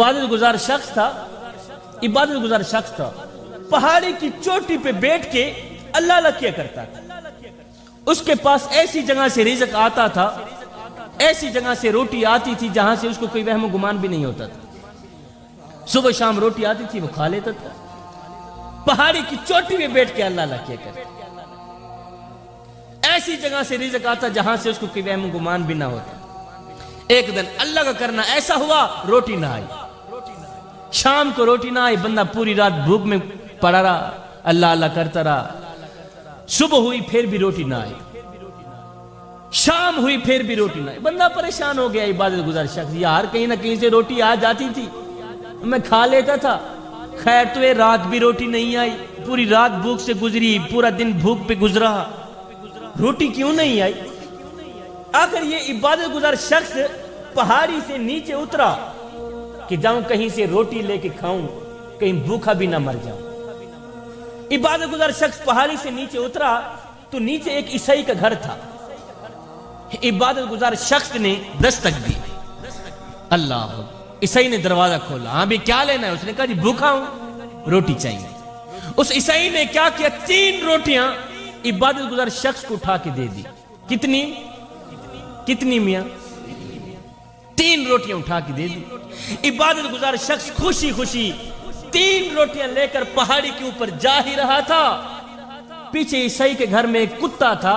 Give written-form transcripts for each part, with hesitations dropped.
इबादत गुजार शख्स था, पहाड़ी की चोटी पे बैठ के अल्लाह अल्लाह किया करता था। उसके पास ऐसी जगह से रिज़्क आता था, ऐसी जगह से रोटी आती थी जहां से उसको कोई वहम गुमान भी नहीं होता था। सुबह शाम रोटी आती थी, वो खा लेता था। पहाड़ी की चोटी पे बैठ के अल्लाह अल्लाह किया करता। ऐसी जगह से रिज़्क आता जहां से उसको कोई वहम गुमान भी ना होता। एक दिन अल्लाह का करना ऐसा हुआ, रोटी ना आई। शाम को रोटी ना आई, बंदा पूरी रात भूख में पड़ा रहा, अल्लाह अल्लाह करता रहा। सुबह हुई फिर भी रोटी ना आई, शाम हुई फिर भी रोटी ना आई। बंदा परेशान हो गया। इबादत गुजार शख्स, यार कहीं ना कहीं से रोटी आ जाती थी, मैं खा लेता था। खैर तो ये रात भी रोटी नहीं आई, पूरी रात भूख से गुजरी, पूरा दिन भूख पे गुजरा, रोटी क्यों नहीं आई? आखिर ये इबादत गुजार शख्स पहाड़ी से नीचे उतरा कि जाऊं कहीं से रोटी लेके खाऊं, कहीं भूखा भी ना मर जाऊं। इबादत गुजार शख्स पहाड़ी से नीचे उतरा तो नीचे एक ईसाई का घर था। इबादत गुजार शख्स ने दस्तक दी, अल्लाह, ईसाई ने दरवाजा खोला। हाँ भी क्या लेना है? उसने कहा जी भूखा हूं, रोटी चाहिए। उस ईसाई ने क्या किया, 3 रोटियां इबादत गुजार शख्स को उठा के दे दी। कितनी मियां? 3 रोटियां उठा के दे दी। इबादत गुजार शख्स खुशी खुशी 3 रोटियां लेकर पहाड़ी के ऊपर जा ही रहा था। पीछे ईसाई के घर में एक कुत्ता था,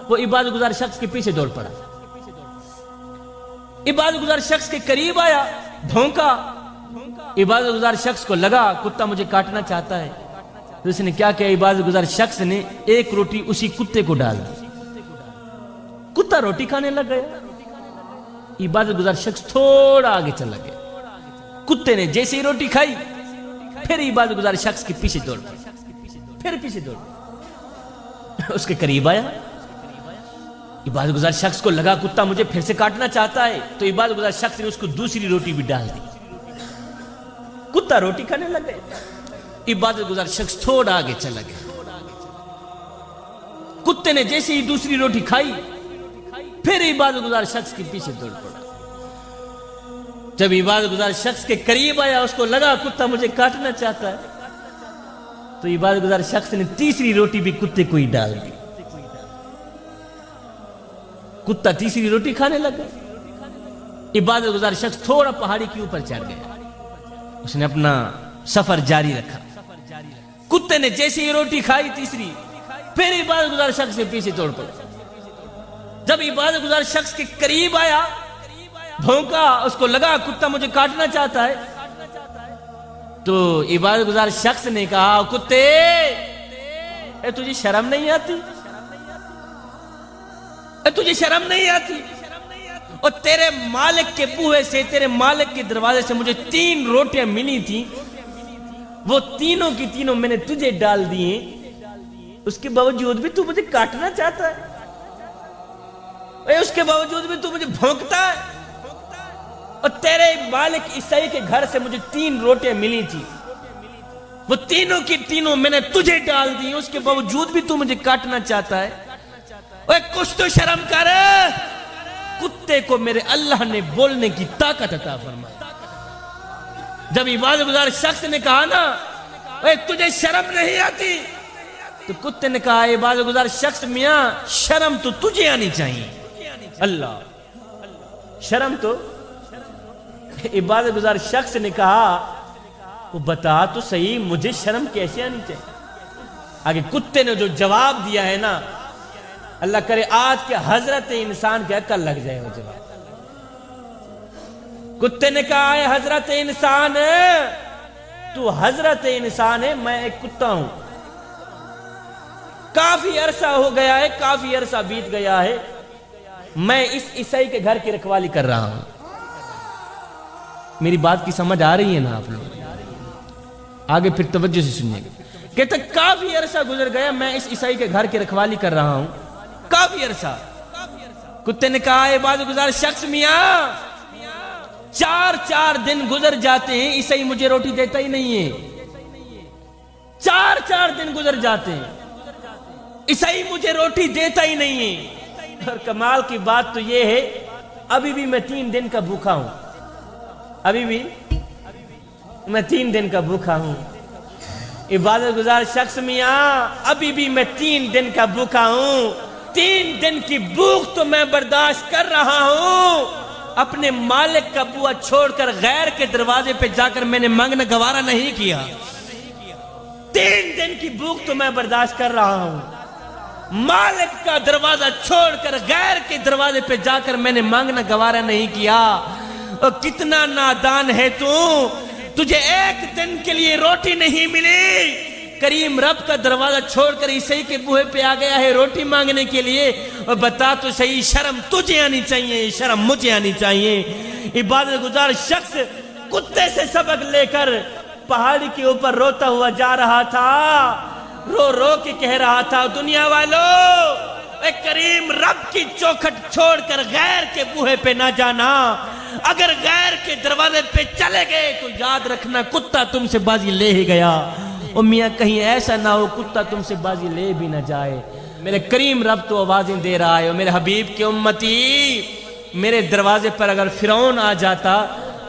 वो इबादत गुजार शख्स के पीछे दौड़ पड़ा। इबादत गुजार शख्स के करीब आया, भौंका। इबादत गुजार शख्स को लगा कुत्ता मुझे काटना चाहता है, तो उसने क्या किया, इबादत गुजार शख्स ने 1 रोटी उसी कुत्ते को डाल दी। कुत्ता रोटी खाने लग गया। इबादत गुजार शख्स थोड़ा आगे चला गया। कुत्ते ने जैसे ही रोटी खाई, फिर इबादत गुजार शख्स के पीछे दौड़ पड़ा, फिर पीछे दौड़ पड़ा। उसके करीब आया। इबादत गुजार शख्स को लगा कुत्ता मुझे फिर से काटना चाहता है, तो इबादत गुजार शख्स ने उसको दूसरी रोटी भी डाल दी। कुत्ता रोटी खाने लग गया। इबादत गुजार शख्स थोड़ा आगे चला गया। कुत्ते ने जैसे ही दूसरी रोटी खाई, फिर इबादत गुजार शख्स के पीछे दौड़ पड़ा। जब इबादत गुजार शख्स के करीब आया, उसको लगा कुत्ता मुझे काटना चाहता है, तो इबादत गुजार शख्स ने तीसरी रोटी भी कुत्ते को ही डाल दी। कुत्ता तीसरी रोटी खाने लग गया। इबादत गुजार शख्स थोड़ा पहाड़ी के ऊपर चढ़ गया। उसने अपना सफर जारी रखा। कुत्ते ने जैसे ही रोटी खाई तीसरी, फिर इबादत गुजार शख्स के पीछे दौड़ पड़ा। जब इबादत गुजार शख्स के करीब आया, भौंका, उसको लगा कुत्ता मुझे काटना चाहता है, तो इबादत गुजार शख्स ने कहा, कुत्ते तुझे शर्म नहीं आती? तुझे शर्म नहीं आती? और तेरे मालिक के बूहे से, तेरे मालिक के दरवाजे से मुझे 3 रोटियां मिली थी, वो तीनों की तीनों मैंने तुझे डाल दिए, उसके बावजूद भी तू मुझे काटना चाहता है? उसके बावजूद भी तू मुझे भौंकता है? और तेरे मालिक ईसाई के घर से मुझे 3 रोटियां मिली थी, वो तीनों की तीनों मैंने तुझे डाल दी, उसके बावजूद भी तू मुझे काटना चाहता है? कुछ तो शर्म कर। कुत्ते को मेरे अल्लाह ने बोलने की ताकत अता फरमाई। जब इबादत गुजार शख्स ने कहा ना, तुझे शर्म नहीं आती, तो कुत्ते ने कहा, इबादत गुजार शख्स, मियां शर्म तो तुझे आनी चाहिए। अल्लाह, शर्म तो। इबादत गुजार शख्स ने कहा, वो बता तो सही मुझे शर्म कैसे आनी चाहिए? आगे कुत्ते ने जो जवाब दिया है ना, अल्लाह करे आज के हजरत इंसान के अकल लग जाए वो जवाब। कुत्ते ने कहा, है हजरत इंसान, तू हजरत इंसान है, मैं एक कुत्ता हूं। काफी अरसा हो गया है, काफी अरसा बीत गया है, मैं इस ईसाई के घर की रखवाली कर रहा हूं। मेरी बात की समझ आ रही है ना आप लोग? आगे फिर तवज्जो से सुनिएगा। कहते काफी अरसा गुजर गया, मैं इस ईसाई के घर की रखवाली कर रहा हूं, काफी अरसा। कुत्ते ने कहा, इबादत गुजार शख्स, मियां 4 दिन गुजर जाते हैं, ईसाई मुझे रोटी देता ही नहीं है। 4 दिन गुजर जाते हैं, ईसाई मुझे रोटी देता ही नहीं है। और कमाल की बात तो यह है, अभी भी मैं 3 दिन का भूखा हूं, अभी भी میں 3 دن کا بھوکا ہوں. عبادت گزار شخص میاں ابھی بھی میں 3 دن کا بھوکا ہوں. 3 دن کی بھوک تو میں برداشت کر رہا ہوں. اپنے مالک کا بوا چھوڑ کر غیر کے دروازے پہ جا کر میں نے مانگنا گوارا نہیں کیا. 3 دن کی بھوک تو میں برداشت کر رہا ہوں. مالک کا دروازہ چھوڑ کر غیر کے دروازے پہ جا کر میں نے مانگنا گوارا نہیں کیا. اور کتنا نادان ہے تو تجھے 1 دن کے لیے روٹی نہیں ملی. کریم رب کا دروازہ چھوڑ کر عیسائی کے بوہے پہ آ گیا ہے روٹی مانگنے کے لیے. اور بتا تو صحیح شرم تجھے آنی چاہیے, شرم مجھے آنی چاہیے. عبادت گزار شخص کتے سے سبق لے کر پہاڑی کے اوپر روتا ہوا جا رہا تھا. رو رو کے کہہ رہا تھا دنیا والو اے کریم رب کی چوکھٹ چھوڑ کر غیر کے بوہے پہ نہ جانا. اگر غیر کے دروازے پہ چلے گئے تو یاد رکھنا کتا تم سے بازی لے ہی گیا. اور میاں کہیں ایسا نہ ہو کتا تم سے بازی لے بھی نہ جائے. میرے کریم رب تو آوازیں دے رہا ہے. اور میرے حبیب کی امتی میرے دروازے پر اگر فرعون آ جاتا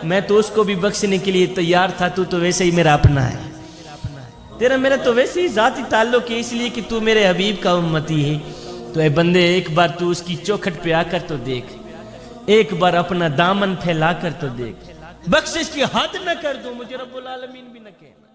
میں تو اس کو بھی بخشنے کے لیے تیار تھا. تو ویسے ہی میرا اپنا ہے. تیرا میرا تو ویسے ہی ذاتی تعلق ہے اس لیے کہ تو میرے حبیب کا امتی ہے. تو اے بندے ایک بار تو اس کی چوکھٹ پہ آ کر تو دیکھ. ایک بار اپنا دامن پھیلا کر تو دیکھ. بخشش کی حد نہ کر دوں مجھے رب العالمین بھی نہ کہنا.